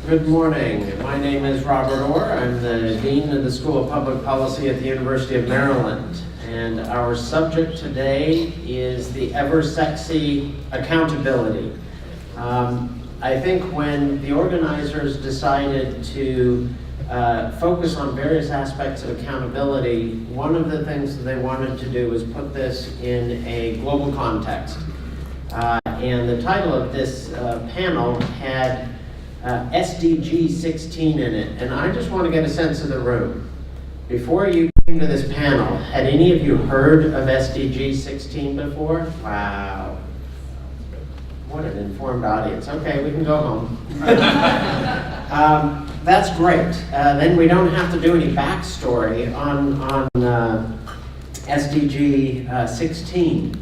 Good morning. My name is Robert Orr. I'm the Dean of the School of Public Policy at the University of Maryland. And our subject today is the ever-sexy accountability. I think when the organizers decided to focus on various aspects of accountability, one of the things that they wanted to do was put this in a global context. And the title of this panel had SDG16 in it. And I just want to get a sense of the room. Before you came to this panel, had any of you heard of SDG16 before? Wow. What an informed audience. Okay, we can go home. That's great. Then we don't have to do any backstory on SDG16.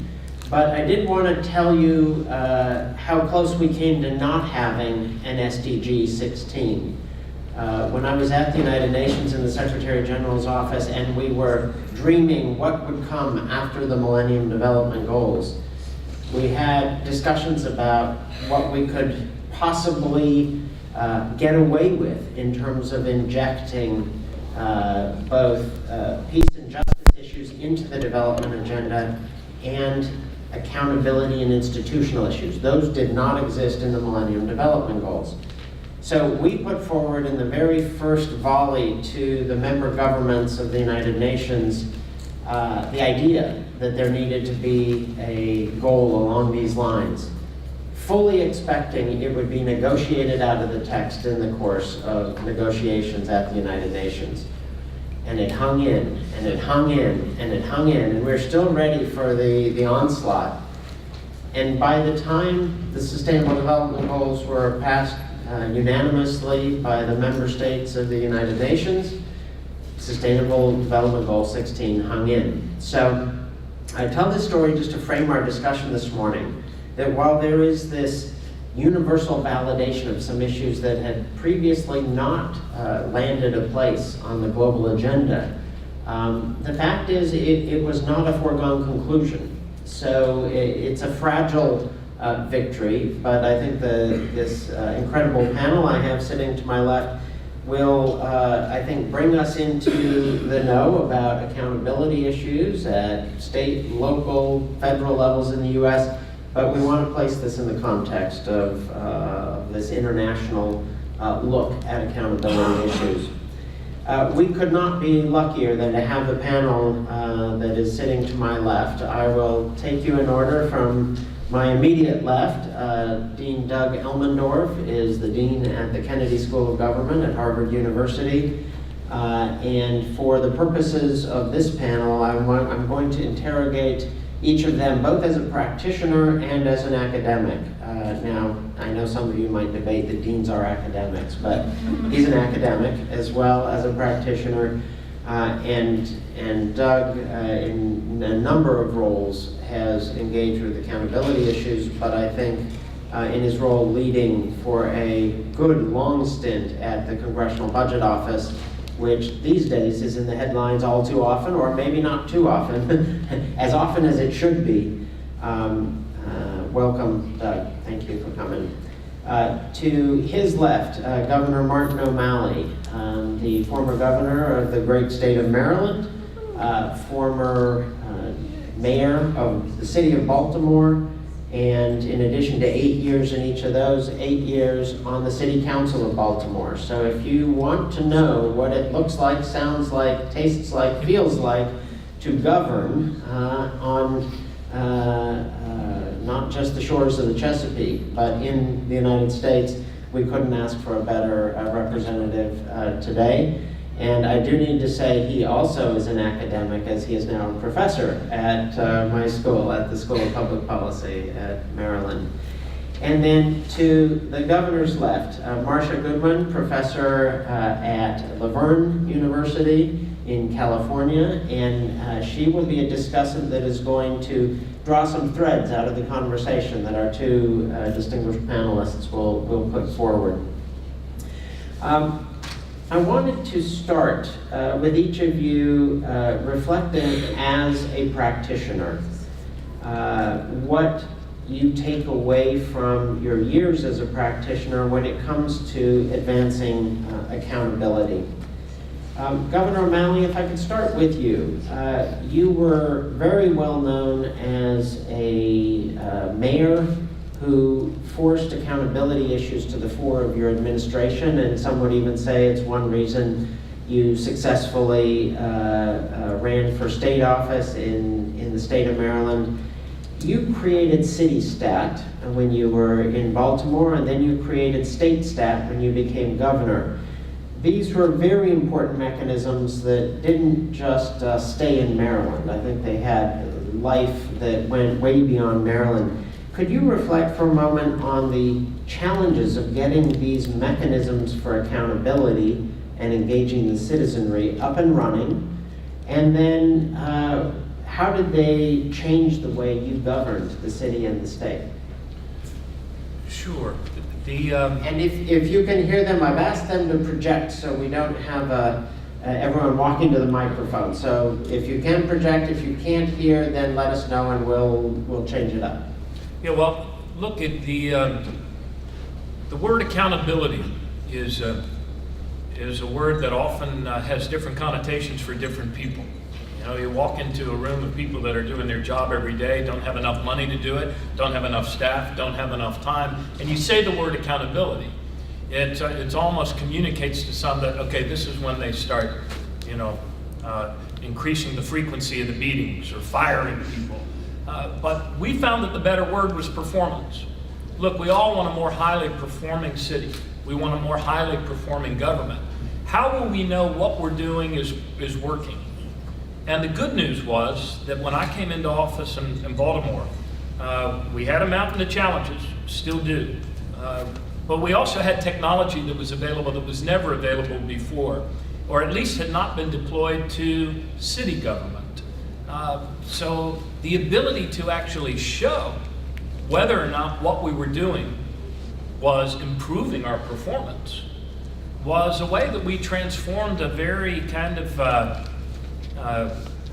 But I did want to tell you how close we came to not having an SDG16. When I was at the United Nations in the Secretary General's office and we were dreaming what would come after the Millennium Development Goals, we had discussions about what we could possibly get away with in terms of injecting both peace and justice issues into the development agenda and accountability and institutional issues. Those did not exist in the Millennium Development Goals. So we put forward in the very first volley to the member governments of the United Nations the idea that there needed to be a goal along these lines, fully expecting it would be negotiated out of the text in the course of negotiations at the United Nations. And it hung in, and it hung in, and it hung in, and we're still ready for the onslaught. And by the time the Sustainable Development Goals were passed unanimously by the member states of the United Nations, Sustainable Development Goal 16 hung in. So I tell this story just to frame our discussion this morning, that while there is this universal validation of some issues that had previously not landed a place on the global agenda, the fact is it was not a foregone conclusion. So it's a fragile victory, but I think this incredible panel I have sitting to my left will, I think, bring us into the know about accountability issues at state, local, federal levels in the U.S., but we want to place this in the context of this international look at accountability issues. We could not be luckier than to have the panel that is sitting to my left. I will take you in order from my immediate left. Dean Doug Elmendorf is the Dean at the Kennedy School of Government at Harvard University. And for the purposes of this panel, I'm going to interrogate each of them both as a practitioner and as an academic. Now, I know some of you might debate that deans are academics, but he's an academic as well as a practitioner. And Doug, in a number of roles, has engaged with accountability issues, but I think in his role leading for a good long stint at the Congressional Budget Office, which these days is in the headlines all too often, or maybe not too often, as often as it should be. Welcome, Doug. Thank you for coming. To his left, Governor Martin O'Malley, the former governor of the great state of Maryland, former mayor of the city of Baltimore, and in addition to 8 years in each of those, 8 years on the City Council of Baltimore. So if you want to know what it looks like, sounds like, tastes like, feels like to govern on not just the shores of the Chesapeake, but in the United States, we couldn't ask for a better representative today. And I do need to say he also is an academic, as he is now a professor at my school, at the School of Public Policy at Maryland. And then to the governor's left, Marcia Goodman, professor at Laverne University in California, and she will be a discussant that is going to draw some threads out of the conversation that our two distinguished panelists will put forward. I wanted to start with each of you reflecting as a practitioner what you take away from your years as a practitioner when it comes to advancing accountability. Governor O'Malley, if I could start with you. You were very well known as a mayor who forced accountability issues to the fore of your administration, and some would even say it's one reason you successfully ran for state office in the state of Maryland. You created CityStat when you were in Baltimore, and then you created StateStat when you became governor. These were very important mechanisms that didn't just stay in Maryland. I think they had life that went way beyond Maryland. Could you reflect for a moment on the challenges of getting these mechanisms for accountability and engaging the citizenry up and running? And then how did they change the way you governed the city and the state? Sure. And if you can hear them, I've asked them to project so we don't have everyone walking to the microphone. So if you can project, if you can't hear, then let us know and we'll change it up. Yeah, well, look at the word accountability is a word that often has different connotations for different people. You know, you walk into a room of people that are doing their job every day, don't have enough money to do it, don't have enough staff, don't have enough time, and you say the word accountability. It almost communicates to some that, okay, this is when they start, you know, increasing the frequency of the meetings or firing people. But we found that the better word was performance. Look, we all want a more highly performing city. We want a more highly performing government. How will we know what we're doing is working? And the good news was that when I came into office in Baltimore, we had a mountain of challenges, still do. But we also had technology that was available that was never available before, or at least had not been deployed to city government. So the ability to actually show whether or not what we were doing was improving our performance was a way that we transformed a very kind of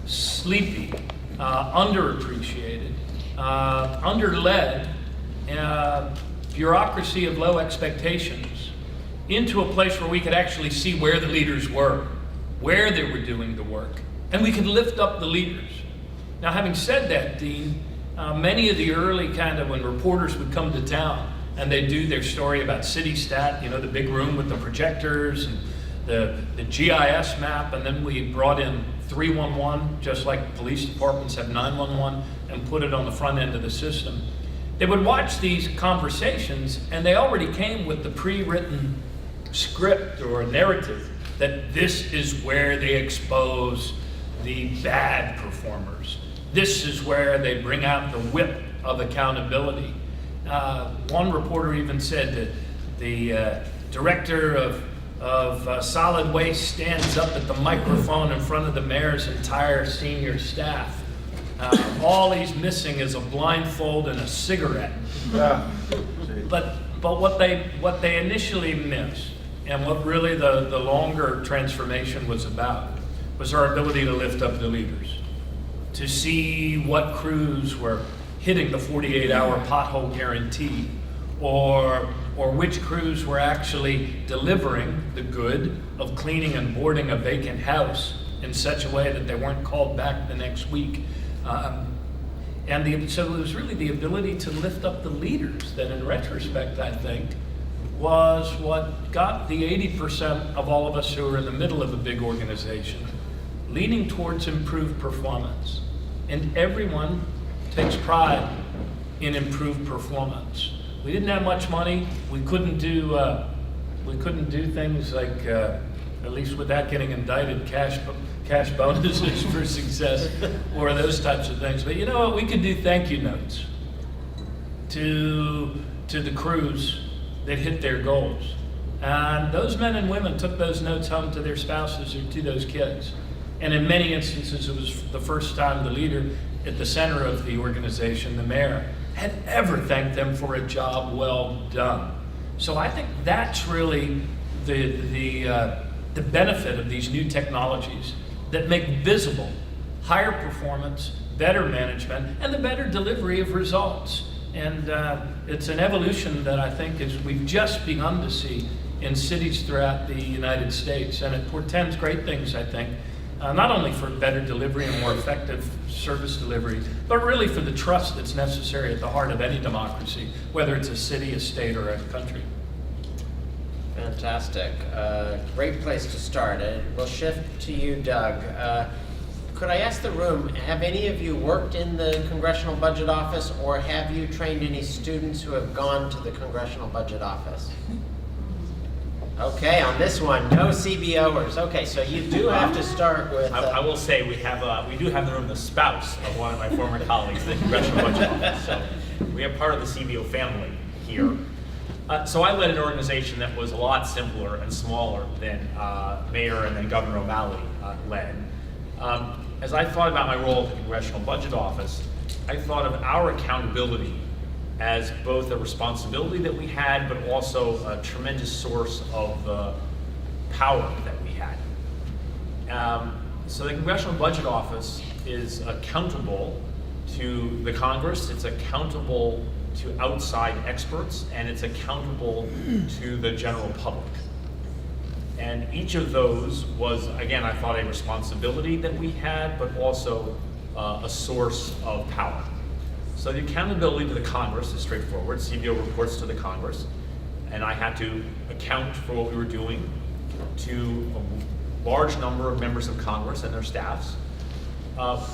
sleepy, underappreciated, underled bureaucracy of low expectations into a place where we could actually see where the leaders were, where they were doing the work, and we could lift up the leaders. Now, having said that, Dean, many of the early when reporters would come to town and they'd do their story about CityStat, you know, the big room with the projectors and the GIS map, and then we brought in 311, just like police departments have 911, and put it on the front end of the system. They would watch these conversations, and they already came with the pre-written script or narrative that this is where they expose the bad performers. This is where they bring out the whip of accountability. One reporter even said that the director of solid waste stands up at the microphone in front of the mayor's entire senior staff. All he's missing is a blindfold and a cigarette. But what they initially missed, and what really the longer transformation was about, was our ability to lift up the leaders, to see what crews were hitting the 48-hour pothole guarantee, or which crews were actually delivering the good of cleaning and boarding a vacant house in such a way that they weren't called back the next week. So it was really the ability to lift up the leaders that, in retrospect, I think, was what got the 80% of all of us who are in the middle of a big organization leaning towards improved performance. And everyone takes pride in improved performance. We didn't have much money. We couldn't do things like, at least without getting indicted, cash bonuses for success or those types of things. But you know what? We could do thank you notes to the crews that hit their goals. And those men and women took those notes home to their spouses or to those kids. And in many instances, it was the first time the leader at the center of the organization, the mayor, had ever thanked them for a job well done. So I think that's really the benefit of these new technologies that make visible higher performance, better management, and the better delivery of results. And it's an evolution that I think we've just begun to see in cities throughout the United States. And it portends great things, I think, not only for better delivery and more effective service delivery, but really for the trust that's necessary at the heart of any democracy, whether it's a city, a state, or a country. Fantastic. Great place to start. We'll shift to you, Doug. Could I ask the room, have any of you worked in the Congressional Budget Office, or have you trained any students who have gone to the Congressional Budget Office? Okay, on this one, no CBOers. Okay, so you do have to start with... I will say we do have in the room the spouse of one of my former colleagues in the Congressional Budget Office. So we are part of the CBO family here. So I led an organization that was a lot simpler and smaller than Mayor and then Governor O'Malley led. As I thought about my role at the Congressional Budget Office, I thought of our accountability as both a responsibility that we had, but also a tremendous source of power that we had. So the Congressional Budget Office is accountable to the Congress, it's accountable to outside experts, and it's accountable to the general public. And each of those was, again, I thought a responsibility that we had, but also a source of power. So the accountability to the Congress is straightforward. CBO reports to the Congress, and I had to account for what we were doing to a large number of members of Congress and their staffs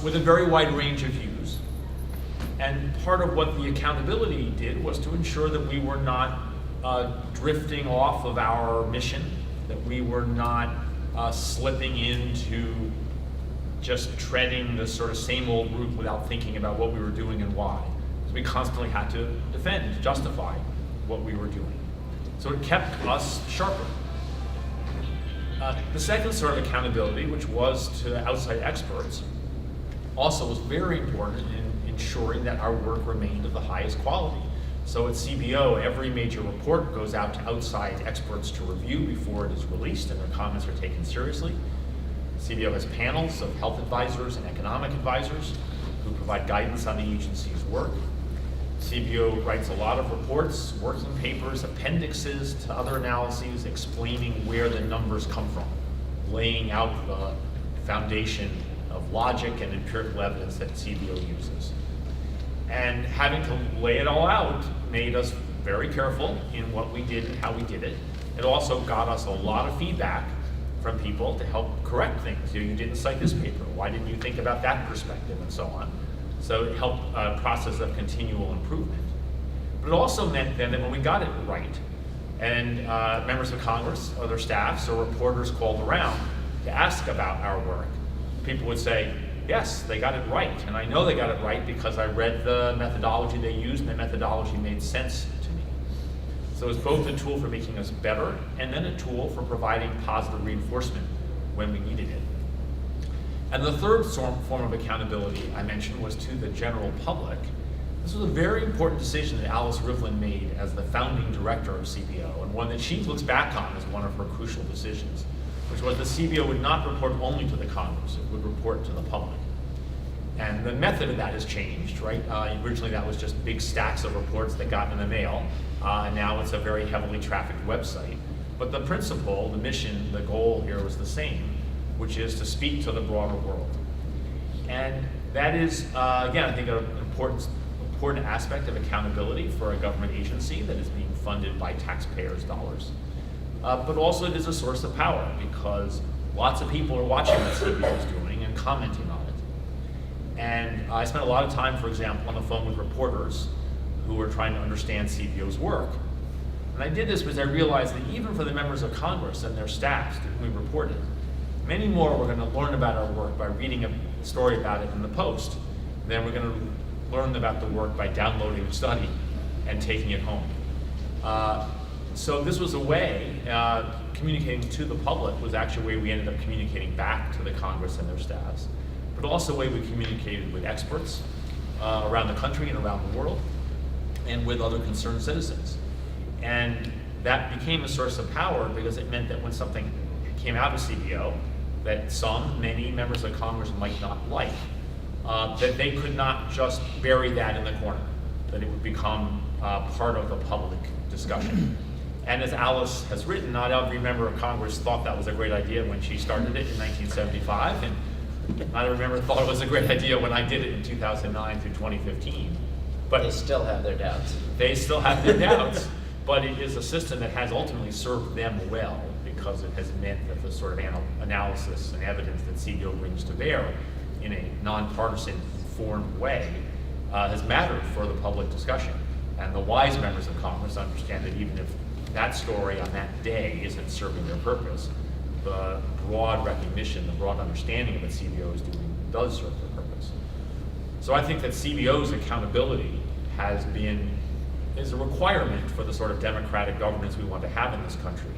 with a very wide range of views. And part of what the accountability did was to ensure that we were not drifting off of our mission, that we were not slipping into just treading the sort of same old route without thinking about what we were doing and why. So we constantly had to defend, justify what we were doing. So it kept us sharper. The second sort of accountability, which was to outside experts, also was very important in ensuring that our work remained of the highest quality. So at CBO, every major report goes out to outside experts to review before it is released, and their comments are taken seriously. CBO has panels of health advisors and economic advisors who provide guidance on the agency's work. CBO writes a lot of reports, working papers, appendixes to other analyses explaining where the numbers come from, laying out the foundation of logic and empirical evidence that CBO uses. And having to lay it all out made us very careful in what we did and how we did it. It also got us a lot of feedback from people to help correct things. You didn't cite this paper. Why didn't you think about that perspective, and so on. So it helped a process of continual improvement. But it also meant then that when we got it right, and members of Congress or their staffs or reporters called around to ask about our work, people would say, yes, they got it right. And I know they got it right because I read the methodology they used, and the methodology made sense to me. So it's both a tool for making us better, and then a tool for providing positive reinforcement when we needed it. And the third form of accountability I mentioned was to the general public. This was a very important decision that Alice Rivlin made as the founding director of CBO, and one that she looks back on as one of her crucial decisions, which was the CBO would not report only to the Congress, it would report to the public. And the method of that has changed, right? Originally that was just big stacks of reports that got in the mail, and now it's a very heavily trafficked website. But the principle, the mission, the goal here was the same, which is to speak to the broader world. And that is, again, I think an important aspect of accountability for a government agency that is being funded by taxpayers' dollars. But also it is a source of power because lots of people are watching what CBO is doing and commenting on it. And I spent a lot of time, for example, on the phone with reporters who were trying to understand CBO's work. And I did this because I realized that even for the members of Congress and their staffs to whom we reported, many more were going to learn about our work by reading a story about it in the Post than we're going to learn about the work by downloading the study and taking it home. So this was a way, communicating to the public was actually a way we ended up communicating back to the Congress and their staffs, but also a way we communicated with experts around the country and around the world, and with other concerned citizens. And that became a source of power because it meant that when something came out of CBO that many members of Congress might not like, that they could not just bury that in the corner. that it would become part of the public discussion. And as Alice has written, not every member of Congress thought that was a great idea when she started it in 1975, and not every member thought it was a great idea when I did it in 2009 through 2015. But They still have their doubts. they still have their doubts, but it is a system that has ultimately served them well, because it has meant that the sort of analysis and evidence that CBO brings to bear in a nonpartisan, informed way has mattered for the public discussion. And the wise members of Congress understand that even if that story on that day isn't serving their purpose, the broad recognition, the broad understanding of what CBO is doing does serve their purpose. So I think that CBO's accountability is a requirement for the sort of democratic governance we want to have in this country,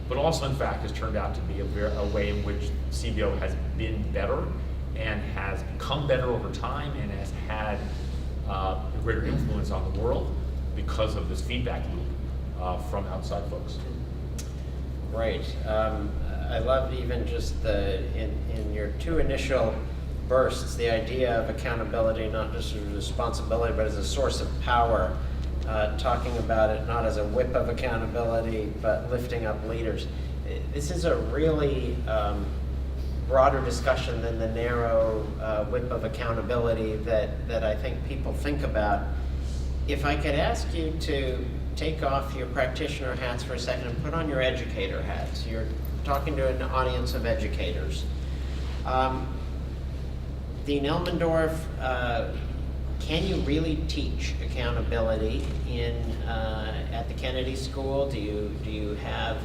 but also in fact has turned out to be a way in which CBO has been better and has become better over time and has had a greater influence on the world because of this feedback loop from outside folks. Great. I love even just in your two initial bursts, the idea of accountability, not just as a responsibility, but as a source of power, talking about it not as a whip of accountability, but lifting up leaders. This is a really broader discussion than the narrow whip of accountability that I think people think about. If I could ask you to take off your practitioner hats for a second and put on your educator hats. You're talking to an audience of educators. Dean Elmendorf, can you really teach accountability at the Kennedy School? Do you have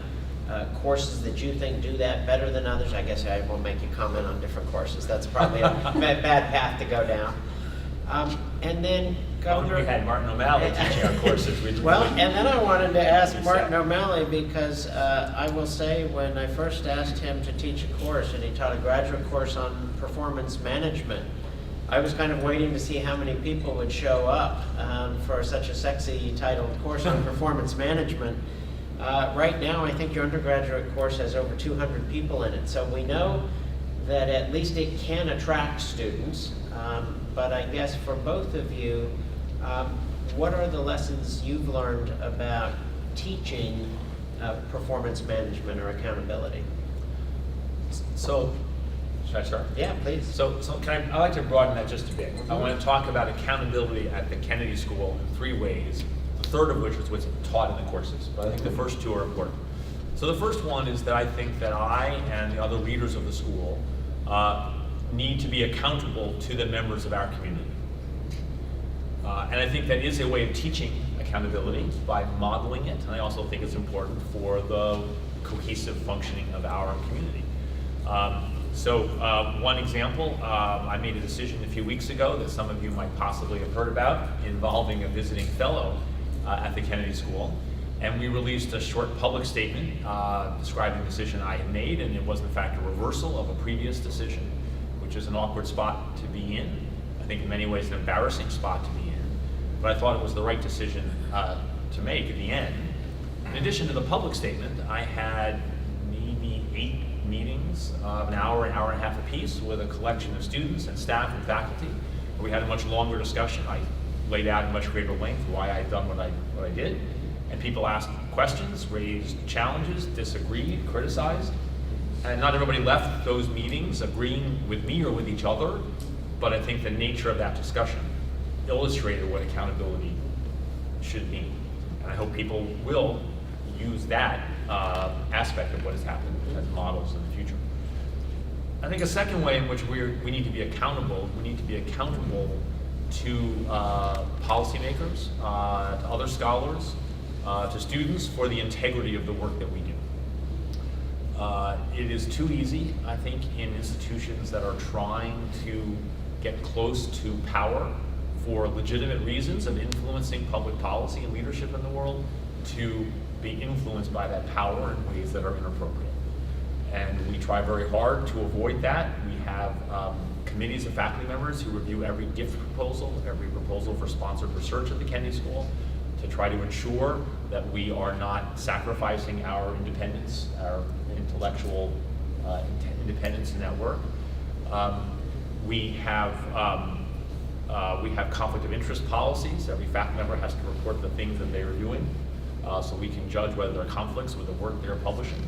courses that you think do that better than others? I guess I won't make you comment on different courses. That's probably a bad path to go down. And then Governor... We had Martin O'Malley teaching our courses. Well, and then I wanted to ask Martin O'Malley, because I will say when I first asked him to teach a course, and he taught a graduate course on performance management, I was kind of waiting to see how many people would show up for such a sexy titled course on performance management. Right now, I think your undergraduate course has over 200 people in it, so we know that at least it can attract students. But I guess for both of you, what are the lessons you've learned about teaching performance management or accountability? So, should I start? Yeah, please. So I'd like to broaden that just a bit. I want to talk about accountability at the Kennedy School in three ways, the third of which is what's taught in the courses. But I think the first two are important. So the first one is that I think that I and the other leaders of the school need to be accountable to the members of our community. And I think that is a way of teaching accountability by modeling it. And I also think it's important for the cohesive functioning of our community. One example, I made a decision a few weeks ago that some of you might possibly have heard about involving a visiting fellow at the Kennedy School. And we released a short public statement describing the decision I had made, and it was in fact a reversal of a previous decision, which is an awkward spot to be in. I think in many ways an embarrassing spot to be in, but I thought it was the right decision to make at the end. In addition to the public statement, I had maybe 8 meetings of an hour and a half apiece with a collection of students and staff and faculty. We had a much longer discussion. I laid out in much greater length why I had done what I did. And people asked questions, raised challenges, disagreed, criticized. And not everybody left those meetings agreeing with me or with each other, but I think the nature of that discussion illustrated what accountability should mean. And I hope people will use that aspect of what has happened as models in the future. I think a second way in which we need to be accountable, to policymakers, to other scholars, to students for the integrity of the work that we do. It is too easy, I think, in institutions that are trying to get close to power for legitimate reasons of influencing public policy and leadership in the world, to be influenced by that power in ways that are inappropriate. And we try very hard to avoid that. We have committees of faculty members who review every gift proposal, every proposal for sponsored research at the Kennedy School, to try to ensure that we are not sacrificing our independence, our intellectual independence in that work. We have We have conflict of interest policies. Every faculty member has to report the things that they are doing, so we can judge whether there are conflicts with the work they're publishing.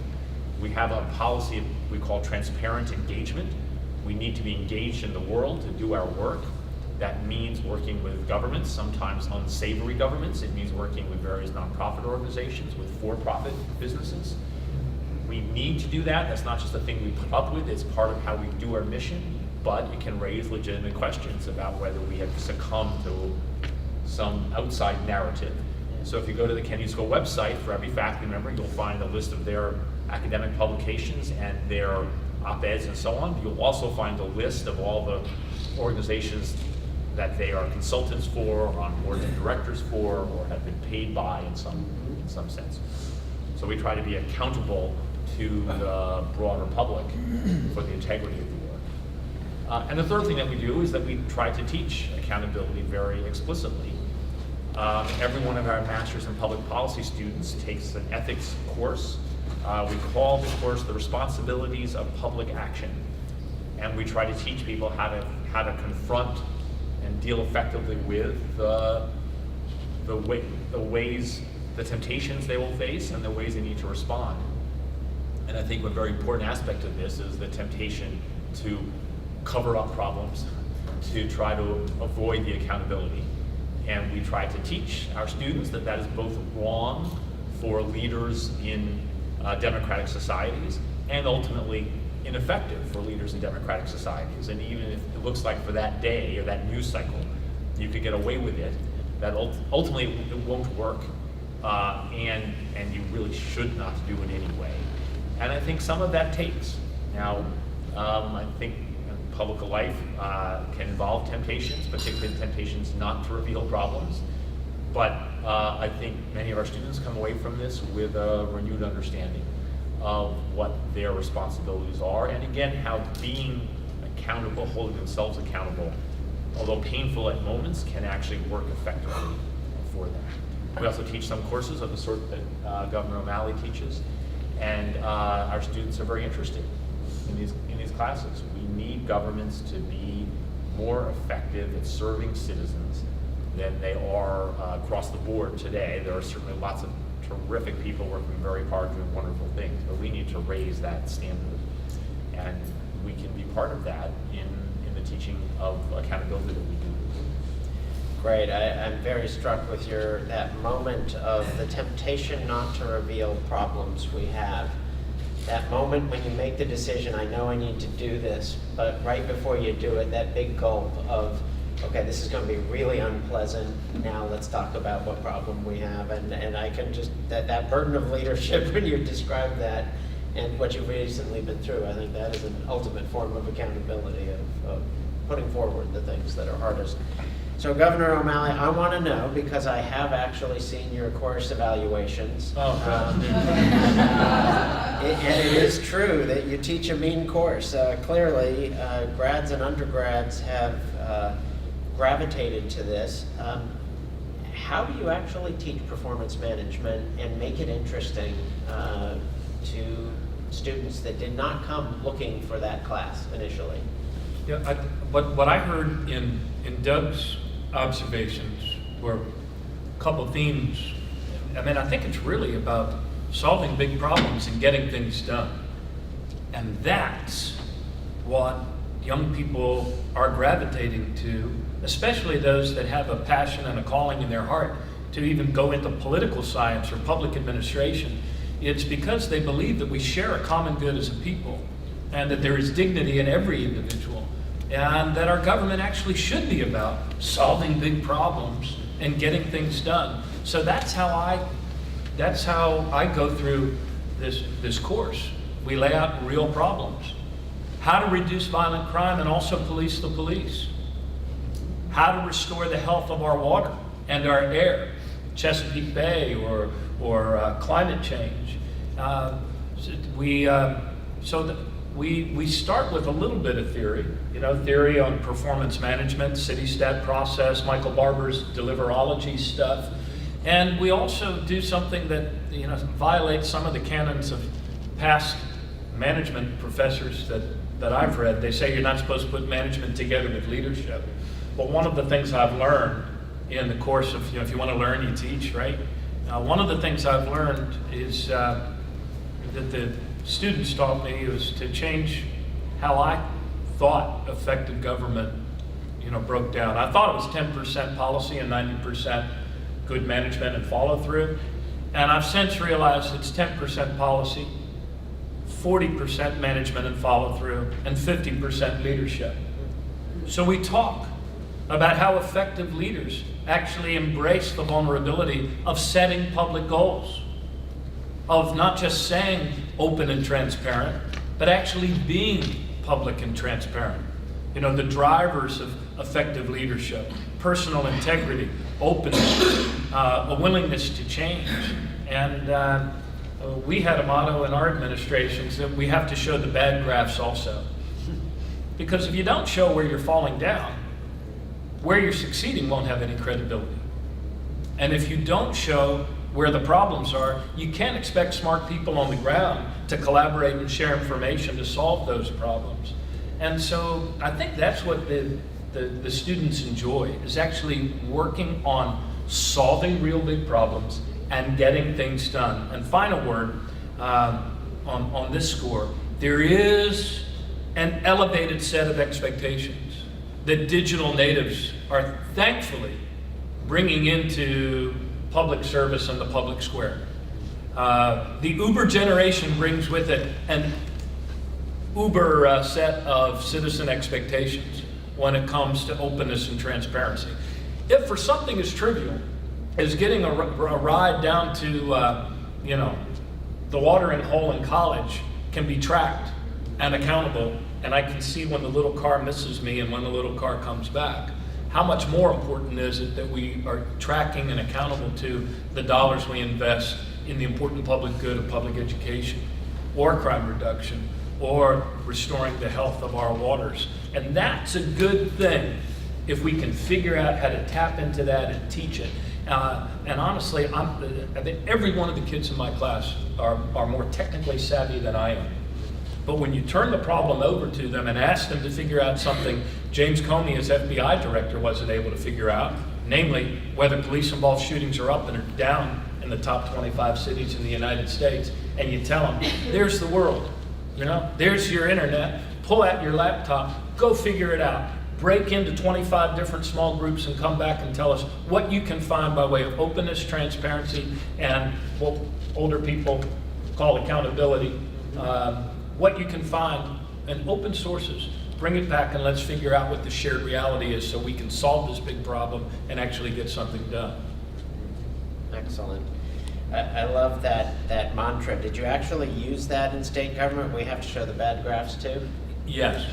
We have a policy we call transparent engagement. We need to be engaged in the world to do our work. That means working with governments, sometimes unsavory governments. It means working with various nonprofit organizations, with for-profit businesses. We need to do that. That's not just a thing we put up with. It's part of how we do our mission, but it can raise legitimate questions about whether we have succumbed to some outside narrative. So if you go to the Kennedy School website, for every faculty member, you'll find a list of their academic publications and their op-eds and so on. You'll also find a list of all the organizations that they are consultants for, or on boards of directors for, or have been paid by in some sense. So we try to be accountable to the broader public for the integrity of the work. And the third thing that we do is that we try to teach accountability very explicitly. Every one of our master's in public policy students takes an ethics course. We call the course The Responsibilities of Public Action. And we try to teach people how to confront and deal effectively with the temptations they will face and the ways they need to respond. And I think one very important aspect of this is the temptation to cover up problems, to try to avoid the accountability. And we try to teach our students that that is both wrong for leaders in democratic societies and ultimately ineffective for leaders in democratic societies. And even if it looks like for that day or that news cycle, you could get away with it, that ultimately it won't work, and you really should not do it anyway. And I think some of that takes. Now, I think public life can involve temptations, particularly the temptations not to reveal problems. But I think many of our students come away from this with a renewed understanding of what their responsibilities are, and again, how being accountable, holding themselves accountable, although painful at moments, can actually work effectively for them. We also teach some courses of the sort that Governor O'Malley teaches, and our students are very interested in these classes. We need governments to be more effective at serving citizens than they are across the board today. There are certainly lots of terrific people working very hard doing wonderful things, but we need to raise that standard. And we can be part of that in the teaching of accountability that we do. Great. I'm very struck with that moment of the temptation not to reveal problems we have. That moment when you make the decision, I know I need to do this, but right before you do it, that big gulp of, okay, this is going to be really unpleasant. Now let's talk about what problem we have. And I can just, that burden of leadership when you describe that and what you've recently been through, I think that is an ultimate form of accountability, of putting forward the things that are hardest. So Governor O'Malley, I want to know, because I have actually seen your course evaluations. And it is true that you teach a mean course. Clearly, grads and undergrads have gravitated to this. How do you actually teach performance management and make it interesting to students that did not come looking for that class initially? Yeah, what I heard in Doug's observations were a couple of themes. I mean, I think it's really about solving big problems and getting things done. And that's what young people are gravitating to, especially those that have a passion and a calling in their heart to even go into political science or public administration. It's because they believe that we share a common good as a people and that there is dignity in every individual, and that our government actually should be about solving big problems and getting things done. So that's how I go through this course. We lay out real problems. How to reduce violent crime and also police the police. How to restore the health of our water and our air, Chesapeake Bay or climate change. We start with a little bit of theory, theory on performance management, city stat process, Michael Barber's deliverology stuff. And we also do something that violates some of the canons of past management professors that I've read. They say you're not supposed to put management together with leadership. But one of the things I've learned in the course of, if you want to learn, you teach, right? One of the things I've learned is that the students taught me was to change how I thought effective government, broke down. I thought it was 10% policy and 90% good management and follow through. And I've since realized it's 10% policy, 40% management and follow through, and 50% leadership. So we talk about how effective leaders actually embrace the vulnerability of setting public goals, of not just saying open and transparent, but actually being public and transparent. The drivers of effective leadership, personal integrity, openness, a willingness to change. And we had a motto in our administrations that we have to show the bad graphs also. Because if you don't show where you're falling down, where you're succeeding won't have any credibility. And if you don't show where the problems are, you can't expect smart people on the ground to collaborate and share information to solve those problems. And so I think that's what the students enjoy, is actually working on solving real big problems and getting things done. And final word on this score, there is an elevated set of expectations that digital natives are thankfully bringing into public service and the public square. The Uber generation brings with it an Uber set of citizen expectations when it comes to openness and transparency. If for something as trivial as getting a ride down to, the watering hole in college can be tracked and accountable, and I can see when the little car misses me and when the little car comes back, how much more important is it that we are tracking and accountable to the dollars we invest in the important public good of public education, or crime reduction, or restoring the health of our waters. And that's a good thing if we can figure out how to tap into that and teach it. And honestly, I think every one of the kids in my class are more technically savvy than I am. But when you turn the problem over to them and ask them to figure out something James Comey, as FBI director, wasn't able to figure out, namely whether police-involved shootings are up and are down in the top 25 cities in the United States, and you tell them, there's the world, there's your internet, pull out your laptop, go figure it out. Break into 25 different small groups and come back and tell us what you can find by way of openness, transparency, and what older people call accountability. What you can find in open sources. Bring it back and let's figure out what the shared reality is so we can solve this big problem and actually get something done. Excellent. I love that mantra. Did you actually use that in state government? We have to show the bad graphs too? Yes.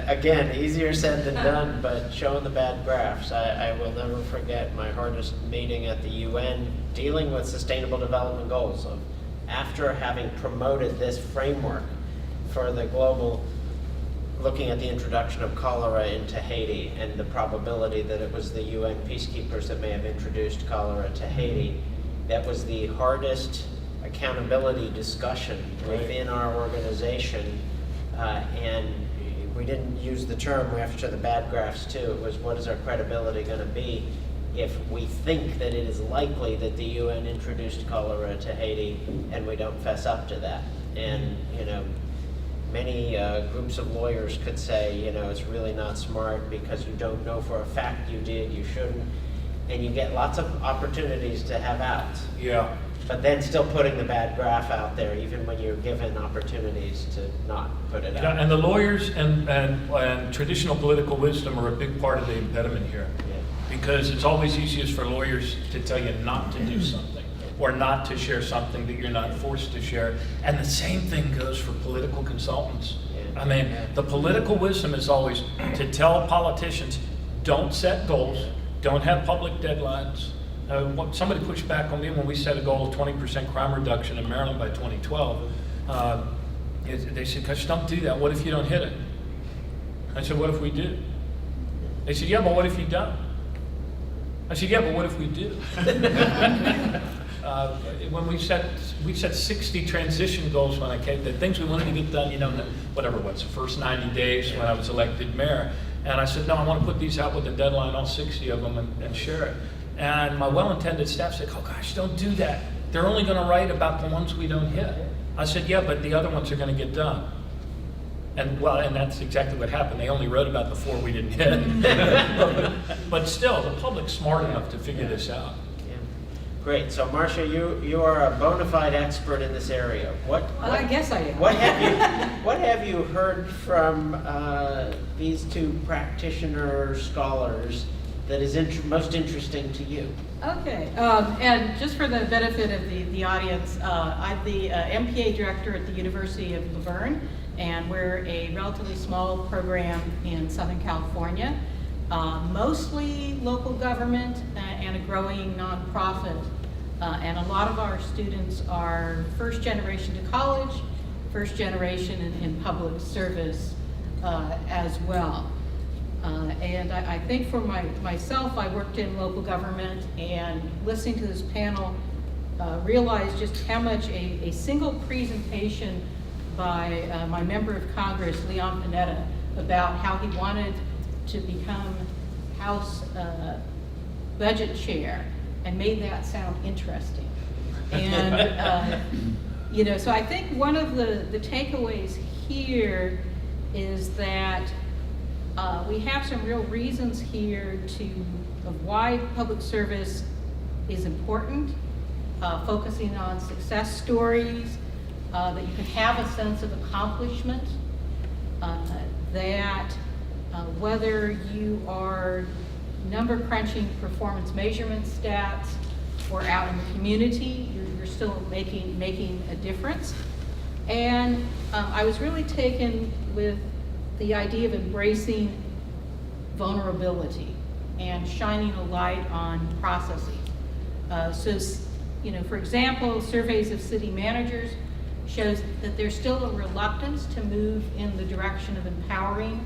Again, easier said than done, but showing the bad graphs. I will never forget my hardest meeting at the UN dealing with Sustainable Development Goals. So after having promoted this framework for the global, looking at the introduction of cholera into Haiti and the probability that it was the UN peacekeepers that may have introduced cholera to Haiti, that was the hardest accountability discussion within our organization. And we didn't use the term, we have to show the bad graphs too. It was, what is our credibility going to be if we think that it is likely that the UN introduced cholera to Haiti and we don't fess up to that? And, many groups of lawyers could say, it's really not smart because you don't know for a fact you did, you shouldn't. And you get lots of opportunities to have outs. Yeah. But then still putting the bad graph out there, even when you're given opportunities to not put it out. And the lawyers and traditional political wisdom are a big part of the impediment here. Yeah. Because it's always easiest for lawyers to tell you not to do something or not to share something that you're not forced to share. And the same thing goes for political consultants. Yeah. I mean, the political wisdom is always to tell politicians, don't set goals, don't have public deadlines. Somebody pushed back on me when we set a goal of 20% crime reduction in Maryland by 2012. They said, gosh, don't do that. What if you don't hit it? I said, what if we do? They said, yeah, but what if you don't? I said, yeah, but what if we do? When we set 60 transition goals when I came, the things we wanted to get done, whatever it was, the first 90 days when I was elected mayor. And I said, no, I want to put these out with a deadline, all 60 of them, and share it. And my well-intended staff said, oh gosh, don't do that. They're only going to write about the ones we don't hit. I said, yeah, but the other ones are going to get done. And well, and that's exactly what happened. They only wrote about the 4 we didn't hit. But still, the public's smart enough to figure this out. Great. So, Marcia, you are a bona fide expert in this area. Well, I guess I am. What have you heard from these two practitioner scholars that is most interesting to you? Okay, and just for the benefit of the audience, I'm the MPA director at the University of Laverne, and we're a relatively small program in Southern California, mostly local government and a growing nonprofit. And a lot of our students are first generation to college, first generation in public service as well. And I think for myself, I worked in local government, and listening to this panel, realized just how much a single presentation by my member of Congress, Leon Panetta, about how he wanted to become House budget chair, and made that sound interesting. And, you know, so I think one of the takeaways here is that we have some real reasons here of why public service is important, focusing on success stories, that you can have a sense of accomplishment, that whether you are number crunching performance measurement stats or out in the community, you're still making a difference. And I was really taken with the idea of embracing vulnerability and shining a light on processes. So, you know, for example, surveys of city managers shows that there's still a reluctance to move in the direction of empowering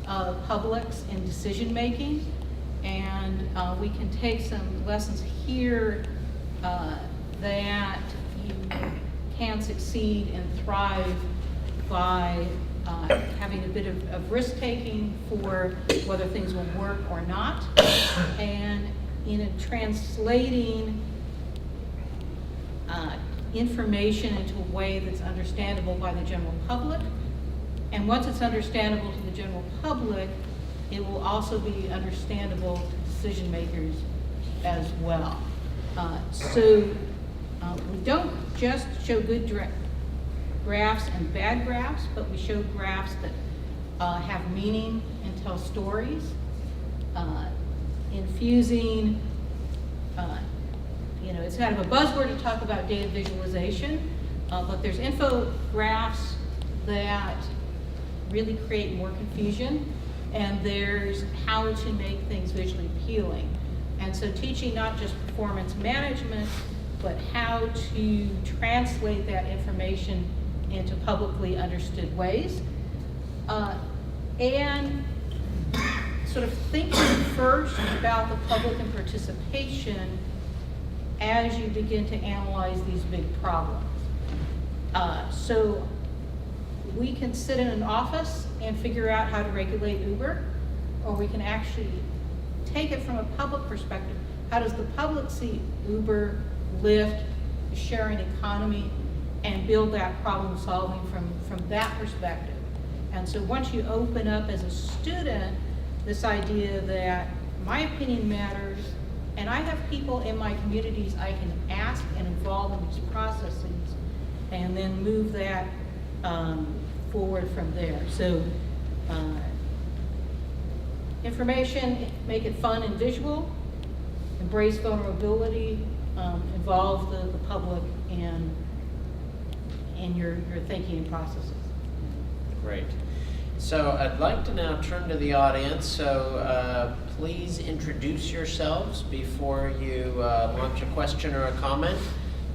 publics in decision making. And we can take some lessons here that you can succeed and thrive by having a bit of risk-taking for whether things will work or not, and translating information into a way that's understandable by the general public. And once it's understandable to the general public, it will also be understandable to decision makers as well. So we don't just show good graphs and bad graphs, but we show graphs that have meaning and tell stories, infusing, you know, it's kind of a buzzword to talk about data visualization, but there's infographics that really create more confusion, and there's how to make things visually appealing. And so teaching not just performance management, but how to translate that information into publicly understood ways. And sort of thinking first about the public and participation as you begin to analyze these big problems. So we can sit in an office and figure out how to regulate Uber, or we can actually take it from a public perspective. How does the public see Uber, Lyft, the sharing economy, and build that problem solving from that perspective? And so once you open up as a student this idea that my opinion matters, and I have people in my communities I can ask and involve in these processes, and then move that forward from there. So information, make it fun and visual, embrace vulnerability, involve the public in your thinking and processes. Great. So I'd like to now turn to the audience. So please introduce yourselves before you launch a question or a comment.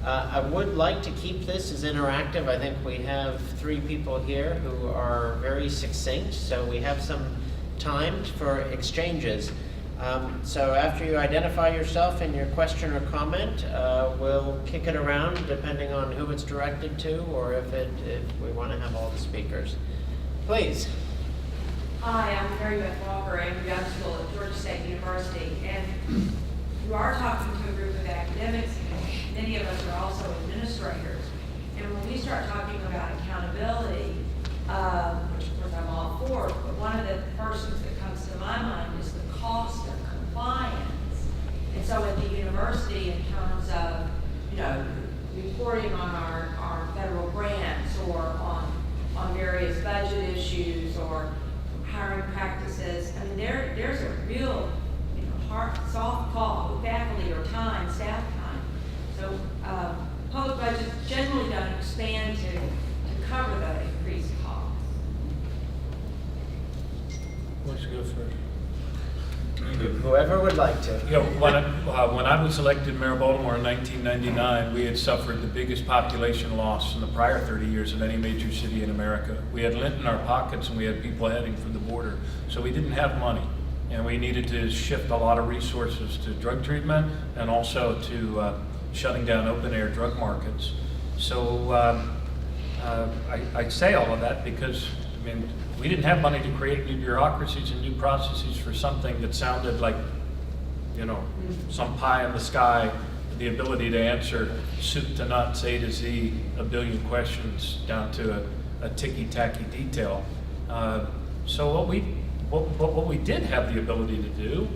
I would like to keep this as interactive. I think we have 3 people here who are very succinct, so we have some time for exchanges. So after you identify yourself and your question or comment, we'll kick it around depending on who it's directed to, or if we want to have all the speakers. Please. Hi, I'm Mary Beth Walker. I'm in grad school at Georgia State University, and you are talking to a group of academics, and many of us are also administrators. And when we start talking about accountability, which of course I'm all for, but one of the first things that comes to my mind is the cost of compliance. And so at the university, in terms of, reporting on our federal grants or on various budget issues or hiring practices, I mean, there's a real, hard, soft call with faculty or time, staff time. So public budgets generally don't expand to cover the increased costs. Let's go first. Whoever would like to. When I was elected mayor of Baltimore in 1999, we had suffered the biggest population loss in the prior 30 years of any major city in America. We had lint in our pockets and we had people heading for the border. So we didn't have money. And we needed to shift a lot of resources to drug treatment and also to shutting down open air drug markets. So I say all of that because, we didn't have money to create new bureaucracies and new processes for something that sounded like, some pie in the sky, the ability to answer soup to nuts, A to Z, a billion questions down to a ticky-tacky detail. So what we did have the ability to do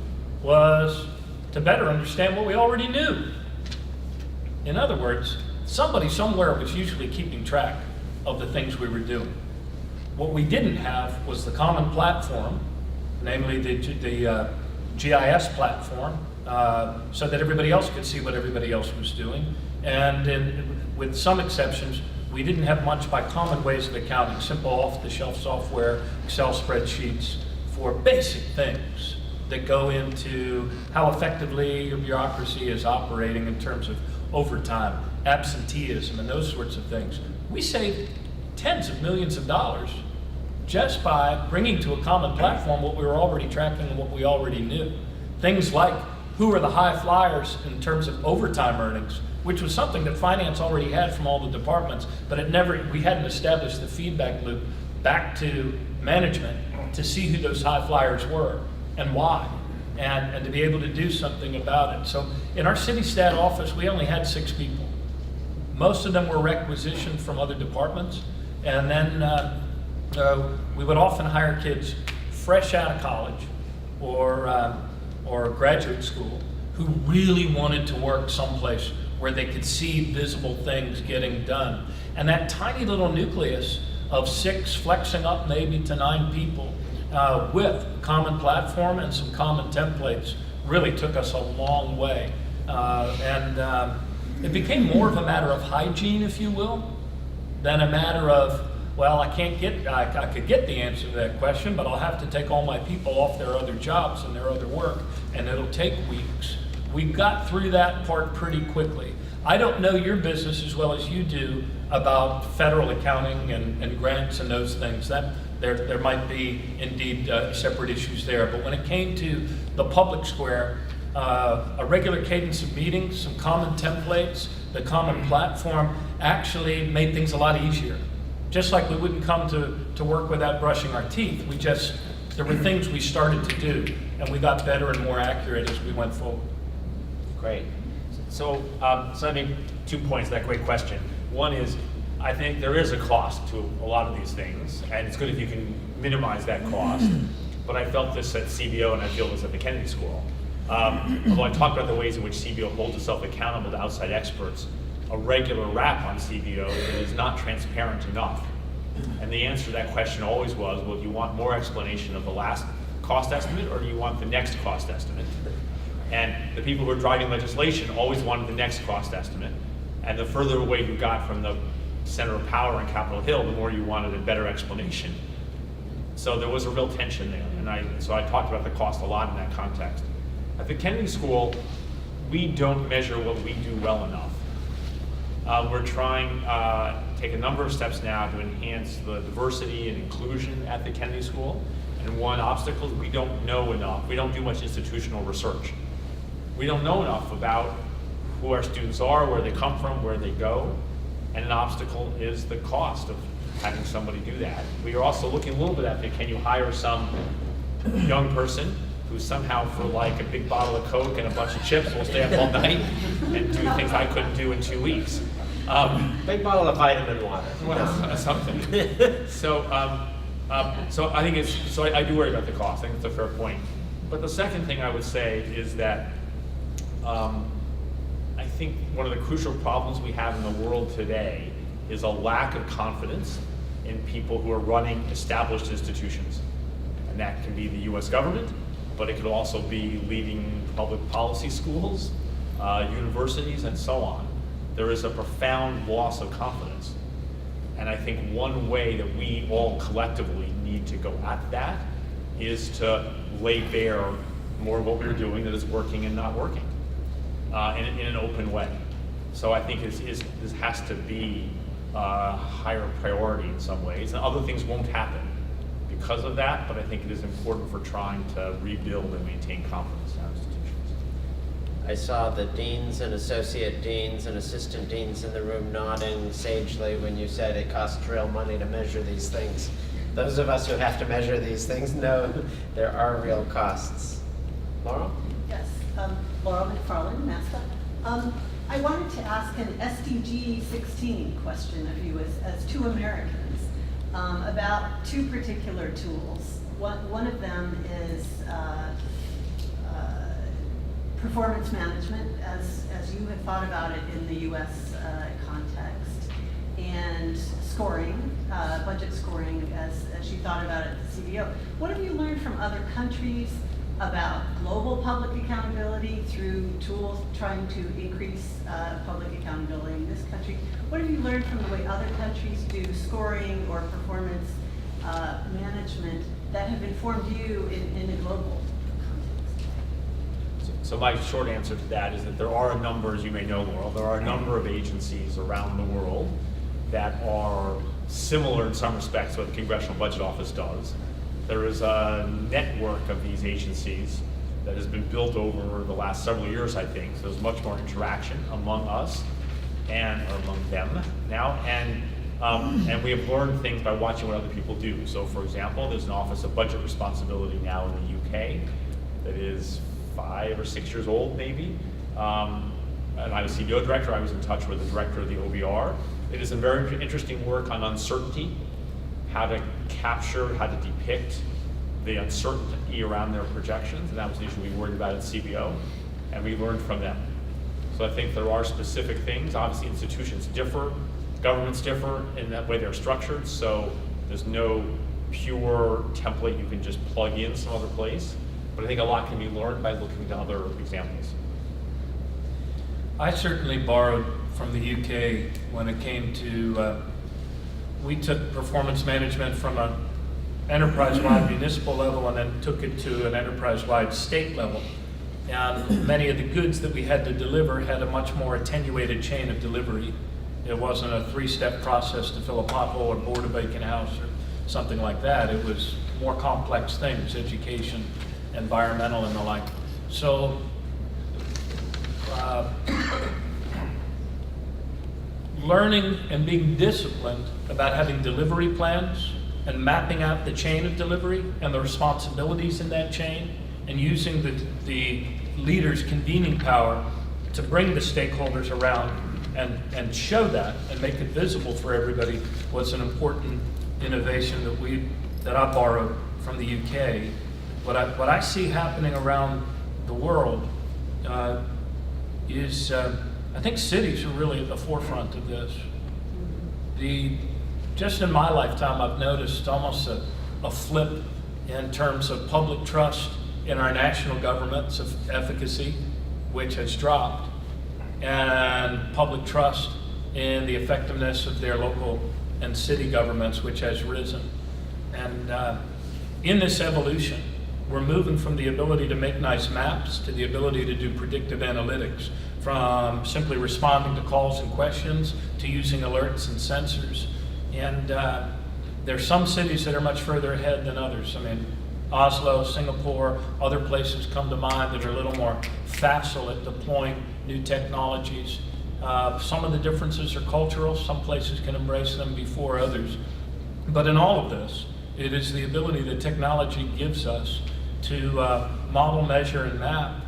was to better understand what we already knew. In other words, somebody somewhere was usually keeping track of the things we were doing. What we didn't have was the common platform, namely the GIS platform, so that everybody else could see what everybody else was doing. And with some exceptions, we didn't have much by common ways of accounting, simple off-the-shelf software, Excel spreadsheets for basic things that go into how effectively your bureaucracy is operating in terms of overtime, absenteeism, and those sorts of things. We saved tens of millions of dollars just by bringing to a common platform what we were already tracking and what we already knew. Things like who are the high flyers in terms of overtime earnings, which was something that finance already had from all the departments, but we hadn't established the feedback loop back to management to see who those high flyers were and why, and to be able to do something about it. So in our city stat office, we only had 6 people. Most of them were requisitioned from other departments, and then we would often hire kids fresh out of college or graduate school who really wanted to work someplace where they could see visible things getting done. And that tiny little nucleus of 6 flexing up maybe to 9 people with a common platform and some common templates really took us a long way. It became more of a matter of hygiene, if you will, than a matter of, well, I could get the answer to that question, but I'll have to take all my people off their other jobs and their other work, and it'll take weeks. We got through that part pretty quickly. I don't know your business as well as you do about federal accounting and grants and those things. There might be indeed separate issues there, but when it came to the public square, a regular cadence of meetings, some common templates, the common platform actually made things a lot easier. Just like we wouldn't come to work without brushing our teeth, there were things we started to do, and we got better and more accurate as we went forward. Great. So I make 2 points to that great question. One is, I think there is a cost to a lot of these things, and it's good if you can minimize that cost. But I felt this at CBO, and I feel this at the Kennedy School. Although I talked about the ways in which CBO holds itself accountable to outside experts, a regular rap on CBO is not transparent enough. And the answer to that question always was, well, do you want more explanation of the last cost estimate, or do you want the next cost estimate? And the people who were driving legislation always wanted the next cost estimate. And the further away you got from the center of power in Capitol Hill, the more you wanted a better explanation. So there was a real tension there. And so I talked about the cost a lot in that context. At the Kennedy School, we don't measure what we do well enough. We're trying to take a number of steps now to enhance the diversity and inclusion at the Kennedy School. And one obstacle is we don't know enough. We don't do much institutional research. We don't know enough about who our students are, where they come from, where they go. And an obstacle is the cost of having somebody do that. We are also looking a little bit at, can you hire some young person who somehow for like a big bottle of Coke and a bunch of chips will stay up all night and do things I couldn't do in 2 weeks. Big bottle of vitamin water. Well, something. So I think I do worry about the cost. I think it's a fair point. But the second thing I would say is that I think one of the crucial problems we have in the world today is a lack of confidence in people who are running established institutions. And that can be the US government, but it could also be leading public policy schools, universities, and so on. There is a profound loss of confidence. And I think one way that we all collectively need to go at that is to lay bare more of what we're doing that is working and not working in an open way. So I think this has to be a higher priority in some ways, and other things won't happen because of that, but I think it is important for trying to rebuild and maintain confidence in our institutions. I saw the deans and associate deans and assistant deans in the room nodding sagely when you said it costs real money to measure these things. Those of us who have to measure these things know there are real costs. Laurel? Yes, Laurel McFarland, NASPAA. I wanted to ask an SDG16 question of you as two Americans about two particular tools. One of them is performance management, as you have thought about it in the U.S. context, and scoring, budget scoring, as you thought about it at the CBO. What have you learned from other countries about global public accountability through tools trying to increase public accountability in this country? What have you learned from the way other countries do scoring or performance management that have informed you in a global context? So my short answer to that is that there are a number, as you may know, Laurel, there are a number of agencies around the world that are similar in some respects to what the Congressional Budget Office does. There is a network of these agencies that has been built over the last several years, I think. So there's much more interaction among us and among them now. And we have learned things by watching what other people do. So for example, there's an Office of Budget Responsibility now in the UK that is 5 or 6 years old, maybe. And I was CBO director. I was in touch with the director of the OBR. It is a very interesting work on uncertainty, how to capture, how to depict the uncertainty around their projections, and that was the issue we worried about at CBO, and we learned from them. So I think there are specific things. Obviously, institutions differ, governments differ in that way they're structured, so there's no pure template you can just plug in some other place, but I think a lot can be learned by looking to other examples. I certainly borrowed from the UK when it came to we took performance management from an enterprise-wide municipal level and then took it to an enterprise-wide state level. And many of the goods that we had to deliver had a much more attenuated chain of delivery. It wasn't a 3-step process to fill a pothole or board a vacant house or something like that. It was more complex things, education, environmental, and the like. So learning and being disciplined about having delivery plans and mapping out the chain of delivery and the responsibilities in that chain, and using the leader's convening power to bring the stakeholders around and show that and make it visible for everybody was an important innovation that I borrowed from the UK. What I see happening around the world is I think cities are really at the forefront of this. Just in my lifetime, I've noticed almost a flip in terms of public trust in our national governments of efficacy, which has dropped, and public trust in the effectiveness of their local and city governments, which has risen. And in this evolution, we're moving from the ability to make nice maps to the ability to do predictive analytics, from simply responding to calls and questions to using alerts and sensors. And there's some cities that are much further ahead than others. I mean, Oslo, Singapore, other places come to mind that are a little more facile at deploying new technologies. Some of the differences are cultural. Some places can embrace them before others. But in all of this, it is the ability that technology gives us to model, measure, and map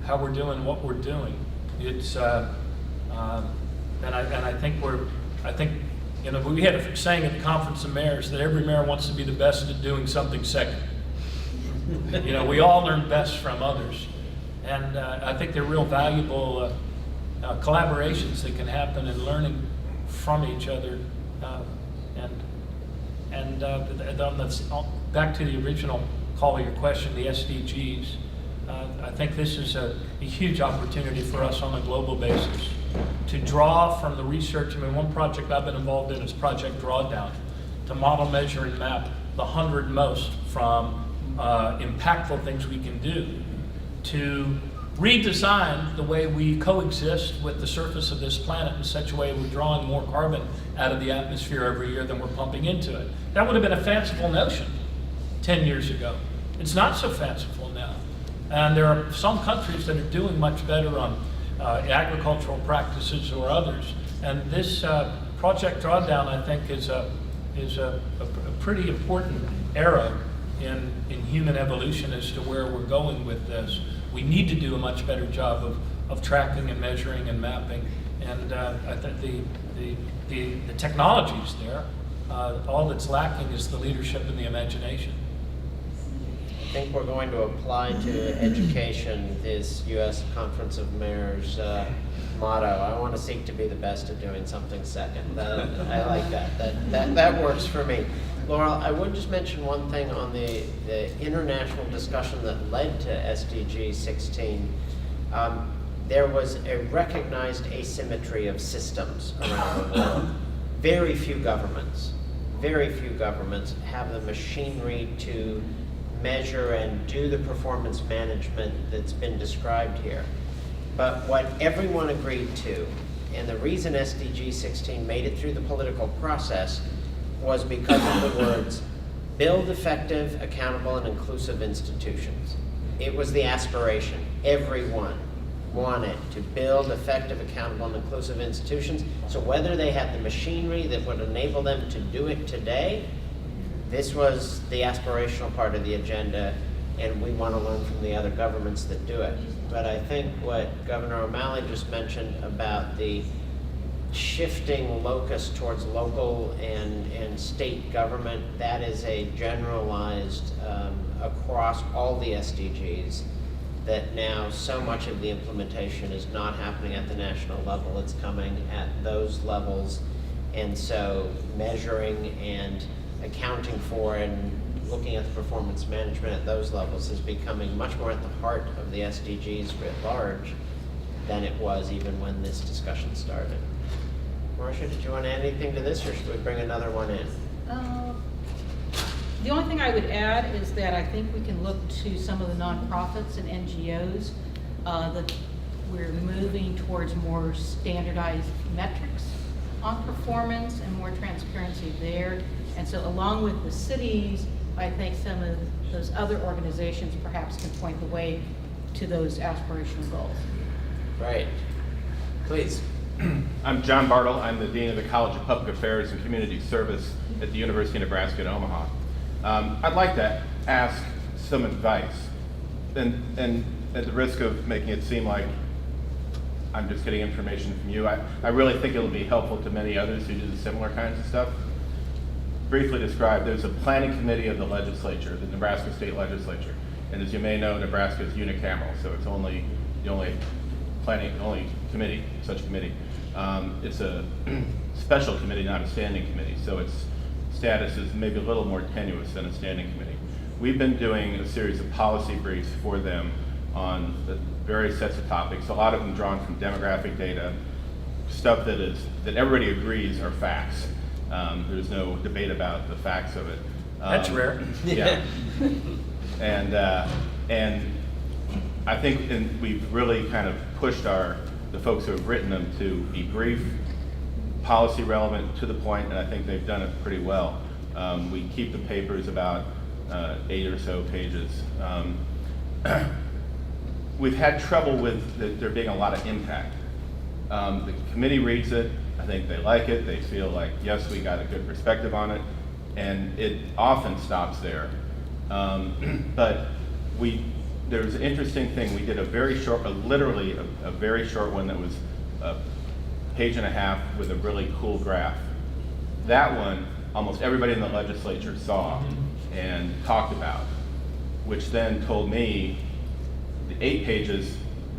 how we're doing what we're doing. It's and I think we had a saying at the Conference of Mayors that every mayor wants to be the best at doing something second. We all learn best from others, and I think they're real valuable collaborations that can happen in learning from each other. Back to the original call of your question, the SDGs. I think this is a huge opportunity for us on a global basis to draw from the research. One project I've been involved in is Project Drawdown, to model, measure, and map the 100 most from impactful things we can do to redesign the way we coexist with the surface of this planet in such a way we're drawing more carbon out of the atmosphere every year than we're pumping into it. That would have been a fanciful notion 10 years ago. It's not so fanciful now. And there are some countries that are doing much better on agricultural practices or others. And this Project Drawdown, I think, is a pretty important era in human evolution as to where we're going with this. We need to do a much better job of tracking and measuring and mapping. And I think the technology's there. All that's lacking is the leadership and the imagination. I think we're going to apply to education this U.S. Conference of Mayors motto. I want to seek to be the best at doing something second. I like that. That works for me. Laurel, I would just mention one thing on the international discussion that led to SDG16. There was a recognized asymmetry of systems around the world. Very few governments have the machinery to measure and do the performance management that's been described here. But what everyone agreed to, and the reason SDG16 made it through the political process, was because of the words, build effective, accountable, and inclusive institutions. It was the aspiration. Everyone wanted to build effective, accountable, and inclusive institutions. So whether they had the machinery that would enable them to do it today, this was the aspirational part of the agenda, and we want to learn from the other governments that do it. But I think what Governor O'Malley just mentioned about the shifting locus towards local and state government, that is a generalized across all the SDGs, that now so much of the implementation is not happening at the national level, it's coming at those levels. And so measuring and accounting for and looking at the performance management at those levels is becoming much more at the heart of the SDGs writ large than it was even when this discussion started. Marcia, did you want to add anything to this, or should we bring another one in? The only thing I would add is that I think we can look to some of the nonprofits and NGOs that we're moving towards more standardized metrics on performance and more transparency there. And so along with the cities, I think some of those other organizations perhaps can point the way to those aspirational goals. Right. Please. I'm John Bartle. I'm the Dean of the College of Public Affairs and Community Service at the University of Nebraska at Omaha. I'd like to ask some advice, and at the risk of making it seem like I'm just getting information from you, I really think it'll be helpful to many others who do the similar kinds of stuff. Briefly described, there's a planning committee of the legislature, the Nebraska State Legislature, and as you may know, Nebraska is unicameral, so it's the only committee, such committee. It's a special committee, not a standing committee, so its status is maybe a little more tenuous than a standing committee. We've been doing a series of policy briefs for them on the various sets of topics, a lot of them drawn from demographic data, stuff that everybody agrees are facts. There's no debate about the facts of it. That's rare. Yeah. And I think we've really kind of pushed the folks who have written them to be brief, policy relevant, to the point, and I think they've done it pretty well. We keep the papers about 8 or so pages. We've had trouble with there being a lot of impact. The committee reads it, I think they like it, they feel like, yes, we got a good perspective on it, and it often stops there. But there was an interesting thing. We did a very short, literally a very short one that was a page and a half with a really cool graph. That one, almost everybody in the legislature saw and talked about, which then told me the 8 pages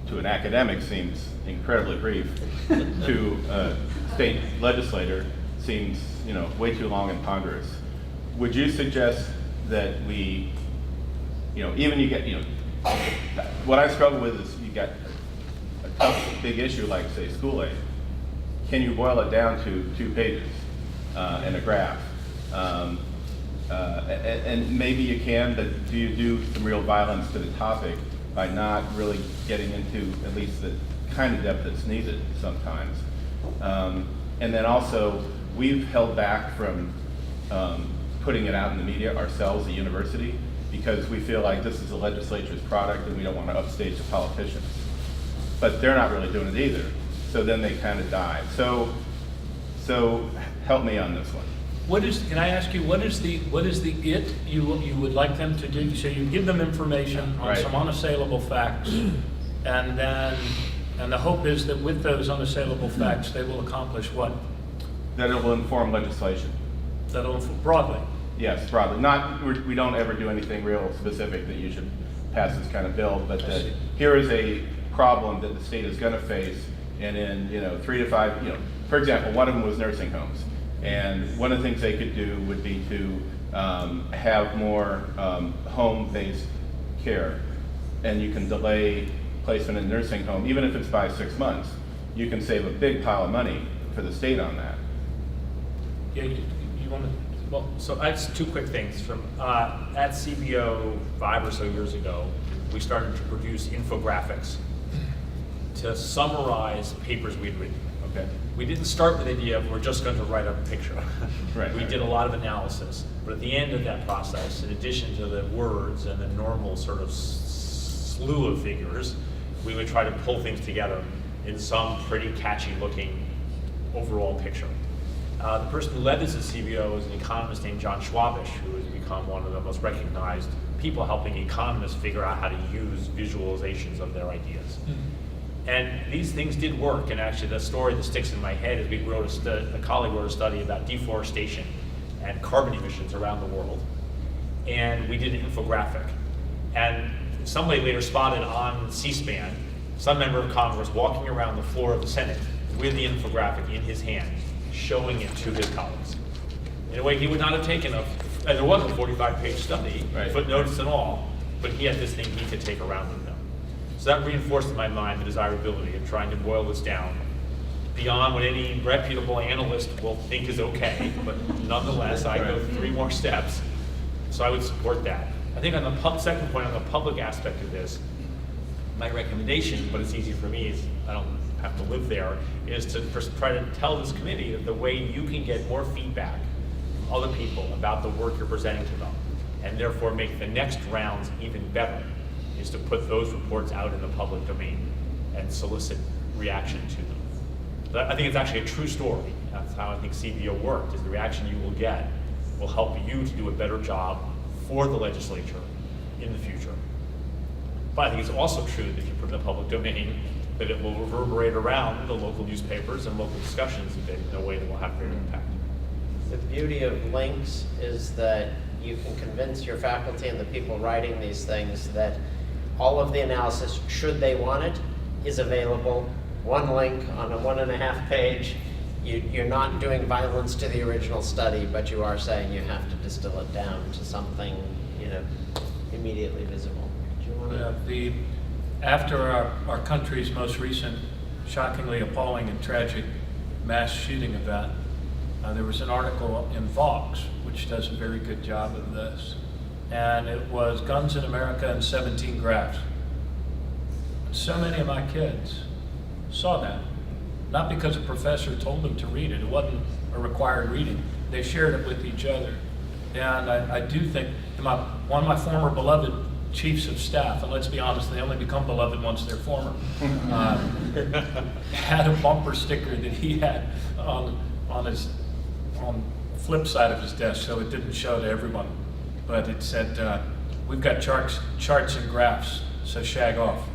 to an academic seems incredibly brief. To a state legislator seems, way too long and ponderous. Would you suggest that we, even you get, what I struggle with is you got a tough, big issue like, say, school aid. Can you boil it down to 2 pages and a graph? And maybe you can, but do you do some real violence to the topic by not really getting into at least the kind of depth that's needed sometimes? And then also, we've held back from putting it out in the media ourselves, the university, because we feel like this is the legislature's product and we don't want to upstage the politicians. But they're not really doing it either. So then they kind of die. So help me on this one. Can I ask you, what is the it you would like them to do? So you give them information on Right. some unassailable facts, and the hope is that with those unassailable facts, they will accomplish what? That it will inform legislation. That'll broadly. Yes, probably. We don't ever do anything real specific that you should pass this kind of bill, but that here is a problem that the state is going to face, and in 3 to 5, for example, one of them was nursing homes, and one of the things they could do would be to have more home-based care, and you can delay placement in a nursing home, even if it's by 6 months. You can save a big pile of money for the state on that. Yeah, you want to? Well, so that's 2 quick things. From at CBO 5 or so years ago, we started to produce infographics to summarize papers we'd written. Okay. We didn't start with the idea of we're just going to write up a picture. Right. We did a lot of analysis, but at the end of that process, in addition to the words and the normal sort of slew of figures, we would try to pull things together in some pretty catchy looking overall picture. The person who led this at CBO is an economist named John Schwabish, who has become one of the most recognized people helping economists figure out how to use visualizations of their ideas. And these things did work, and actually the story that sticks in my head is we wrote a colleague wrote a study about deforestation and carbon emissions around the world, and we did an infographic. And somebody later spotted on C-SPAN some member of Congress walking around the floor of the Senate with the infographic in his hand, showing it to his colleagues. In a way he would not have taken and there was a 45-page study, Right. footnotes and all, but he had this thing he could take around with him. So that reinforced in my mind the desirability of trying to boil this down beyond what any reputable analyst will think is okay, but nonetheless, I go 3 more steps. So I would support that. I think on the second point, on the public aspect of this, my recommendation, but it's easy for me, is I don't have to live there, is to try to tell this committee that the way you can get more feedback from other people about the work you're presenting to them, and therefore make the next rounds even better, is to put those reports out in the public domain and solicit reaction to them. But I think it's actually a true story. That's how I think CBO worked, is the reaction you will get will help you to do a better job for the legislature in the future. But I think it's also true that if you put it in the public domain, that it will reverberate around the local newspapers and local discussions in a way that will have greater impact. The beauty of links is that you can convince your faculty and the people writing these things that all of the analysis, should they want it, is available. One link on a 1.5 page. You're not doing violence to the original study, but you are saying you have to distill it down to something, immediately visible. Do you want to? After our country's most recent, shockingly appalling and tragic mass shooting event, there was an article in Vox, which does a very good job of this. And it was Guns in America in 17 graphs. So many of my kids saw that. Not because a professor told them to read it. It wasn't a required reading. They shared it with each other. And I do think one of my former beloved chiefs of staff, and let's be honest, they only become beloved once they're former, had a bumper sticker that he had on flip side of his desk, so it didn't show to everyone. But it said, we've got charts and graphs, so shag off.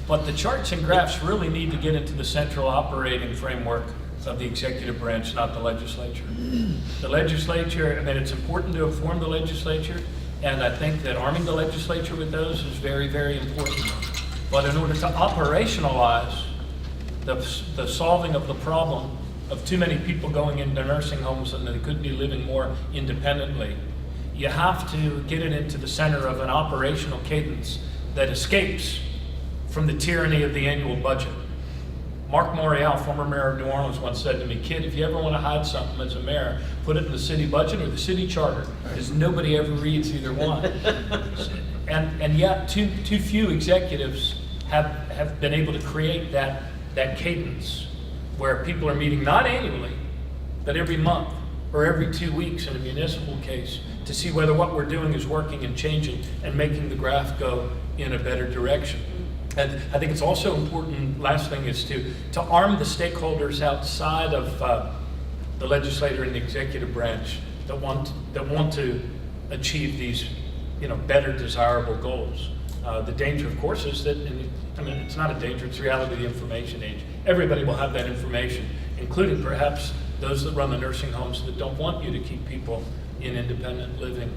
But the charts and graphs really need to get into the central operating framework of the executive branch, not the legislature. The legislature, I mean, it's important to inform the legislature, and I think that arming the legislature with those is very, very important. But in order to operationalize the solving of the problem of too many people going into nursing homes and they could be living more independently, you have to get it into the center of an operational cadence that escapes from the tyranny of the annual budget. Mark Morial, former mayor of New Orleans, once said to me, "Kid, if you ever want to hide something as a mayor, put it in the city budget or the city charter, because nobody ever reads either one." And yet, too few executives have been able to create that cadence where people are meeting not annually, but every month or every 2 weeks in a municipal case to see whether what we're doing is working and changing and making the graph go in a better direction. And I think it's also important, last thing, is to arm the stakeholders outside of the legislature and the executive branch that want to achieve these, better desirable goals. The danger, of course, is that, it's not a danger, it's the reality of the information age. Everybody will have that information, including perhaps those that run the nursing homes that don't want you to keep people in independent living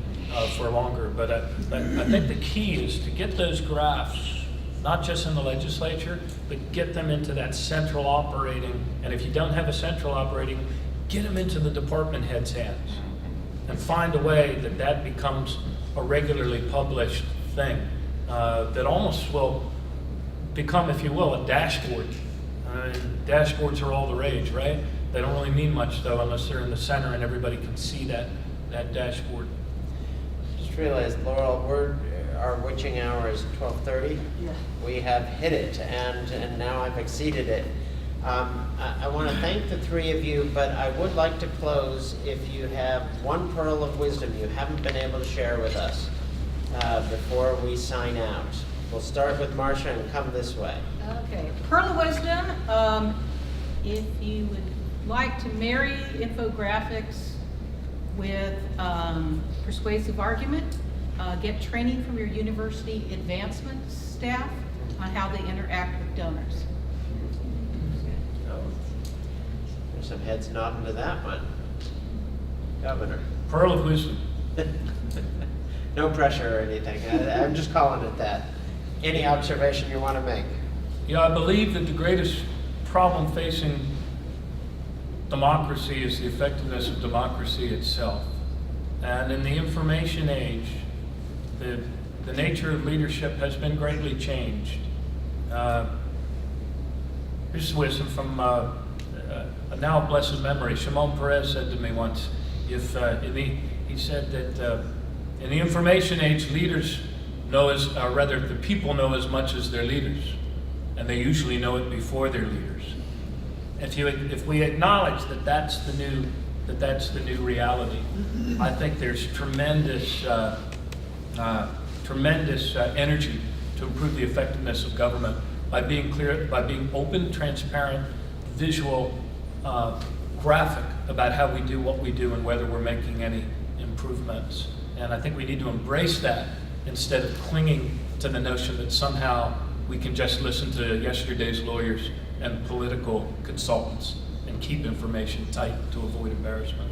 for longer. But I think the key is to get those graphs, not just in the legislature, but get them into that central operating. And if you don't have a central operating, get them into the department head's hands and find a way that becomes a regularly published thing that almost will become, if you will, a dashboard. Dashboards are all the rage, right? They don't really mean much, though, unless they're in the center and everybody can see that dashboard. Just realized, Laurel, our witching hour is 12:30. Yeah. We have hit it, and now I've exceeded it. I want to thank the three of you, but I would like to close if you have one pearl of wisdom you haven't been able to share with us before we sign out. We'll start with Marcia and come this way. Okay, pearl of wisdom, if you would like to marry infographics with persuasive argument, get training from your university advancement staff on how they interact with donors. There's some heads nodding to that one. Governor. Pearl of wisdom. No pressure or anything. I'm just calling it that. Any observation you want to make? I believe that the greatest problem facing democracy is the effectiveness of democracy itself. And in the information age, the nature of leadership has been greatly changed. Here's wisdom from a now blessed memory. Shimon Peres said to me once, he said that in the information age, leaders know the people know as much as their leaders, and they usually know it before their leaders. If we acknowledge that that's the new reality, I think there's tremendous energy to improve the effectiveness of government by being clear, by being open, transparent, visual, graphic about how we do what we do and whether we're making any improvements. And I think we need to embrace that instead of clinging to the notion that somehow we can just listen to yesterday's lawyers and political consultants and keep information tight to avoid embarrassment.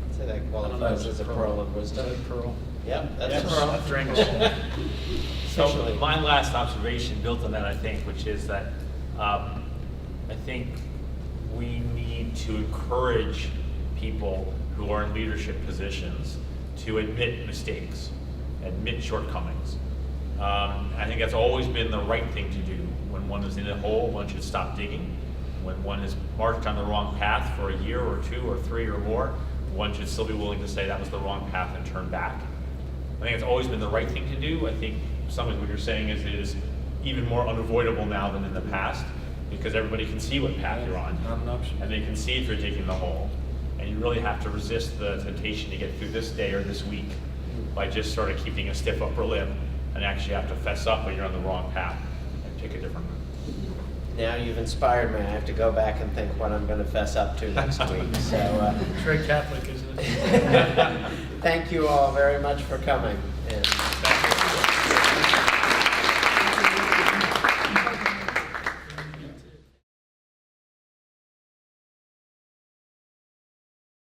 I'd say that qualifies as a pearl of wisdom. Pearl. Yep, that's Yes, a pearl. So Officially. my last observation built on that, I think, which is that I think we need to encourage people who are in leadership positions to admit mistakes, admit shortcomings. I think that's always been the right thing to do. When one is in a hole, one should stop digging. When one has marched on the wrong path for a year or two or three or more, one should still be willing to say that was the wrong path and turn back. I think it's always been the right thing to do. I think some of what you're saying is it is even more unavoidable now than in the past, because everybody can see what path you're on. Not an option. And they can see if you're digging the hole. And you really have to resist the temptation to get through this day or this week by just sort of keeping a stiff upper lip, and actually have to fess up when you're on the wrong path and take a different route. Now you've inspired me. I have to go back and think what I'm going to fess up to next week. So It's very Catholic, isn't it? thank you all very much for coming. And